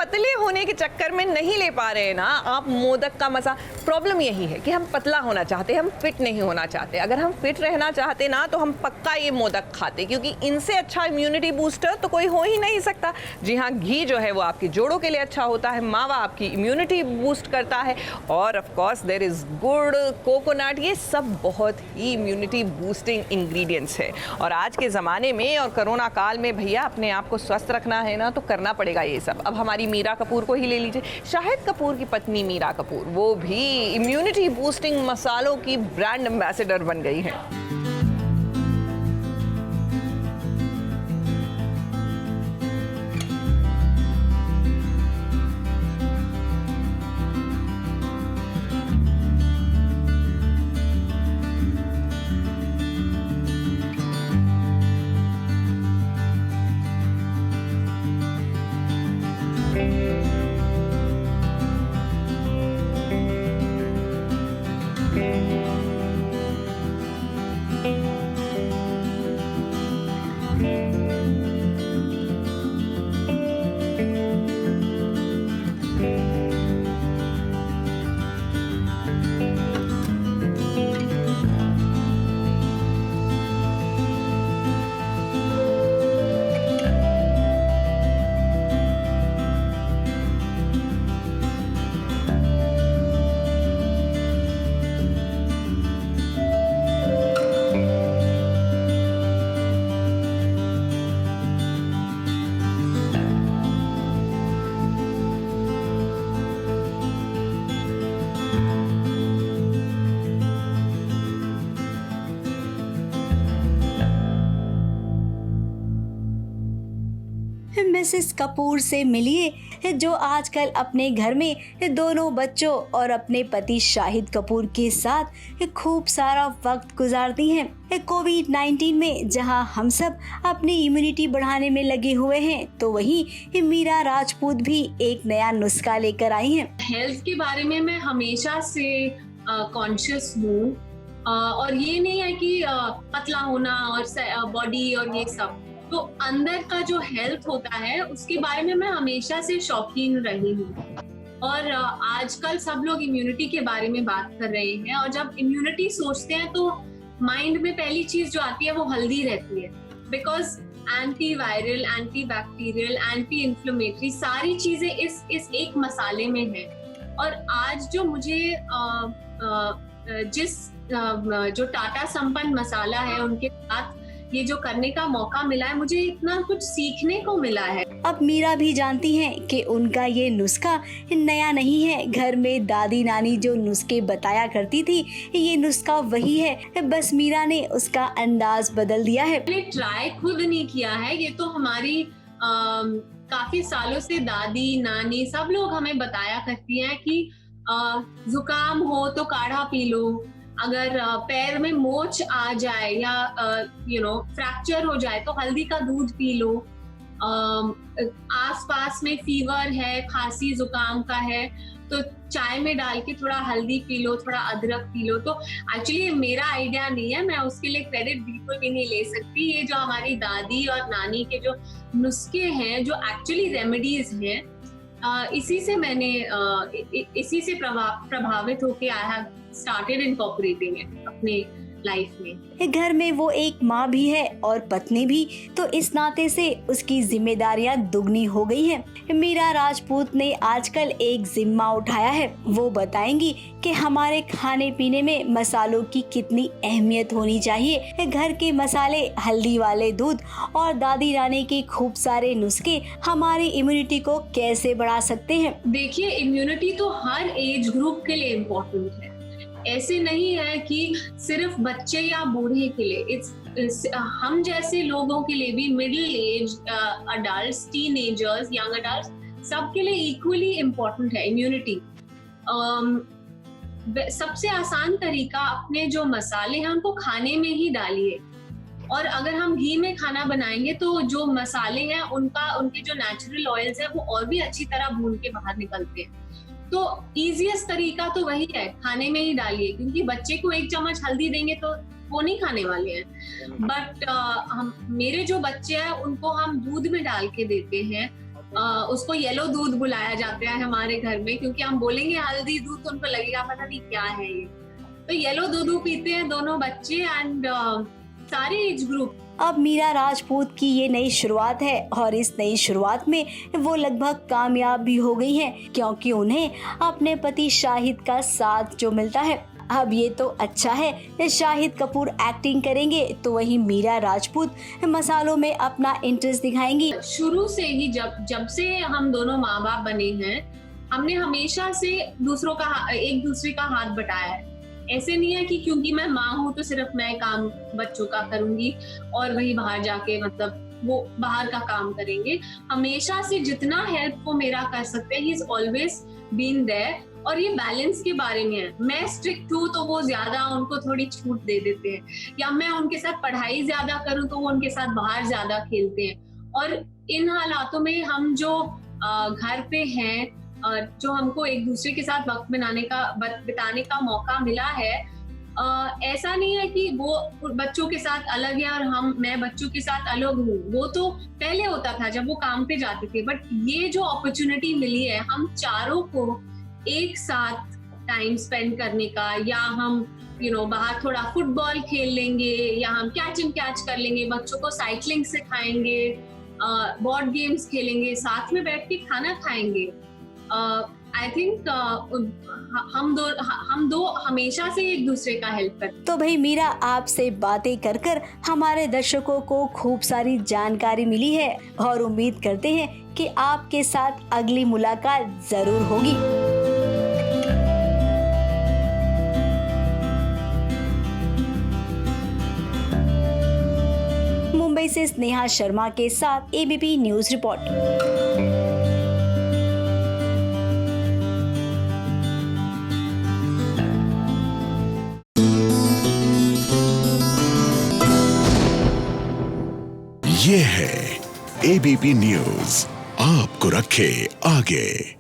पतले होने के चक्कर में नहीं ले पा रहे हैं ना आप मोदक का मजा। प्रॉब्लम यही है कि हम पतला होना चाहते हैं, हम फिट नहीं होना चाहते। अगर हम फिट रहना चाहते ना तो हम पक्का ये मोदक खाते, क्योंकि इनसे अच्छा इम्यूनिटी बूस्टर तो कोई हो ही नहीं सकता। जी हाँ, घी जो है वो आपकी जोड़ों के लिए अच्छा होता है, मावा आपकी इम्यूनिटी बूस्ट करता है, और ऑफ कोर्स देयर इज गुड़, कोकोनट, ये सब बहुत ही इम्यूनिटी बूस्टिंग इंग्रेडिएंट्स है। और आज के ज़माने में और कोरोना काल में भैया अपने आप को स्वस्थ रखना है ना तो करना पड़ेगा ये सब। अब हमारी मीरा कपूर को ही ले लीजिए, शाहिद कपूर की पत्नी मीरा कपूर, वो भी इम्यूनिटी बूस्टिंग मसालों की ब्रांड एम्बेसडर बन गई हैं। मिसेस कपूर से मिलिए जो आजकल अपने घर में दोनों बच्चों और अपने पति शाहिद कपूर के साथ खूब सारा वक्त गुजारती हैं। कोविड-19 में जहां हम सब अपनी इम्यूनिटी बढ़ाने में लगे हुए हैं, तो वहीं मीरा राजपूत भी एक नया नुस्खा लेकर आई हैं। हेल्थ के बारे में मैं हमेशा से कॉन्शियस हूँ, और ये नहीं है कि पतला होना और बॉडी और ये सब, तो अंदर का जो हेल्थ होता है उसके बारे में मैं हमेशा से शौकीन रही हूँ। और आजकल सब लोग इम्यूनिटी के बारे में बात कर रहे हैं, और जब इम्यूनिटी सोचते हैं तो माइंड में पहली चीज जो आती है वो हल्दी रहती है, because anti viral, anti bacterial, anti inflammatory सारी चीजें इस एक मसाले में है। और आज जो मुझे जो टाटा संपन्न मसाला है उनके साथ ये जो करने का मौका मिला है, मुझे इतना कुछ सीखने को मिला है। अब मीरा भी जानती हैं कि उनका ये नुस्खा नया नहीं है। घर में दादी नानी जो नुस्खे बताया करती थी, ये नुस्खा वही है, बस मीरा ने उसका अंदाज बदल दिया है। मैंने ट्राई खुद नहीं किया है, ये तो हमारी काफी सालों से दादी नानी सब लोग हमें बताया करती हैं कि जुकाम हो तो काढ़ा पी लो, अगर पैर में मोच आ जाए या फ्रैक्चर हो जाए तो हल्दी का दूध पी लो, आसपास में फीवर है, खांसी जुकाम का है तो चाय में डाल के थोड़ा हल्दी पी लो, थोड़ा अदरक पी लो। तो एक्चुअली मेरा आइडिया नहीं है, मैं उसके लिए क्रेडिट बिल्कुल भी नहीं ले सकती। ये जो हमारी दादी और नानी के जो नुस्खे हैं, जो एक्चुअली रेमेडीज हैं, इसी से प्रभावित होके I have started incorporating it अपने लाइफ में। घर में वो एक माँ भी है और पत्नी भी, तो इस नाते से उसकी जिम्मेदारियां दुगनी हो गई हैं। मीरा राजपूत ने आजकल एक जिम्मा उठाया है। वो बताएंगी कि हमारे खाने पीने में मसालों की कितनी अहमियत होनी चाहिए। घर के मसाले, हल्दी वाले दूध और दादी नानी के खूब सारे नुस्खे हमारी इम्यूनिटी को कैसे बढ़ा सकते हैं। देखिए, इम्यूनिटी तो हर एज ग्रुप के लिए इम्पोर्टेंट है। ऐसे नहीं है कि सिर्फ बच्चे या बूढ़े के लिए, हम जैसे लोगों के लिए भी, middle age adults, teenagers, young adults, सबके लिए इक्वली इम्पोर्टेंट है इम्यूनिटी। सबसे आसान तरीका, अपने जो मसाले हैं उनको खाने में ही डालिए, और अगर हम घी में खाना बनाएंगे तो जो मसाले हैं उनके जो नेचुरल ऑयल्स है वो और भी अच्छी तरह भून के बाहर निकलते हैं। तो इजीएस्ट तरीका तो वही है, खाने में ही डालिए, क्योंकि बच्चे को 1 चम्मच हल्दी देंगे तो वो नहीं खाने वाले हैं। बट मेरे जो बच्चे हैं उनको हम दूध में डाल के देते हैं, उसको येलो दूध बुलाया जाता है हमारे घर में, क्योंकि हम बोलेंगे हल्दी दूध तो उनको लगेगा पता नहीं क्या है ये। तो येलो दूध पीते हैं दोनों बच्चे एंड सारे एज ग्रुप। अब मीरा राजपूत की ये नई शुरुआत है और इस नई शुरुआत में वो लगभग कामयाब भी हो गई हैं, क्योंकि उन्हें अपने पति शाहिद का साथ जो मिलता है। अब ये तो अच्छा है, शाहिद कपूर एक्टिंग करेंगे तो वहीं मीरा राजपूत मसालों में अपना इंटरेस्ट दिखाएंगी। शुरू से ही जब से हम दोनों माँ बाप बने हैं, हमने हमेशा से एक दूसरे का हाथ बटाया है। ऐसे नहीं है कि क्योंकि मैं माँ हूँ तो सिर्फ मैं काम बच्चों का करूंगी और वही बाहर जाके मतलब वो बाहर का काम करेंगे। हमेशा से जितना हेल्प वो मेरा कर सकते हैं, he is always been there. और ये बैलेंस के बारे में है। मैं स्ट्रिक्ट हूँ तो वो ज्यादा उनको थोड़ी छूट दे देते हैं, या मैं उनके साथ पढ़ाई ज्यादा करूँ तो वो उनके साथ बाहर ज्यादा खेलते हैं। और इन हालातों में हम जो घर पे हैं, जो हमको एक दूसरे के साथ वक्त बिताने का मौका मिला है, ऐसा नहीं है कि वो बच्चों के साथ अलग है और मैं बच्चों के साथ अलग हूँ। वो तो पहले होता था जब वो काम पे जाते थे, बट ये जो अपॉर्चुनिटी मिली है हम चारों को एक साथ टाइम स्पेंड करने का, या हम बाहर थोड़ा फुटबॉल खेल लेंगे, या हम कैच एंड कैच कर लेंगे, बच्चों को साइकिलिंग सिखाएंगे, बोर्ड गेम्स खेलेंगे, साथ में बैठ के खाना खाएंगे। आई थिंक हम दो हमेशा से एक दूसरे का हेल्प करते। तो भाई मीरा, आपसे बातें कर कर हमारे दर्शकों को खूब सारी जानकारी मिली है और उम्मीद करते हैं कि आपके साथ अगली मुलाकात जरूर होगी। मुंबई से स्नेहा शर्मा के साथ एबीपी न्यूज रिपोर्ट। ये है एबीपी न्यूज, आपको रखे आगे।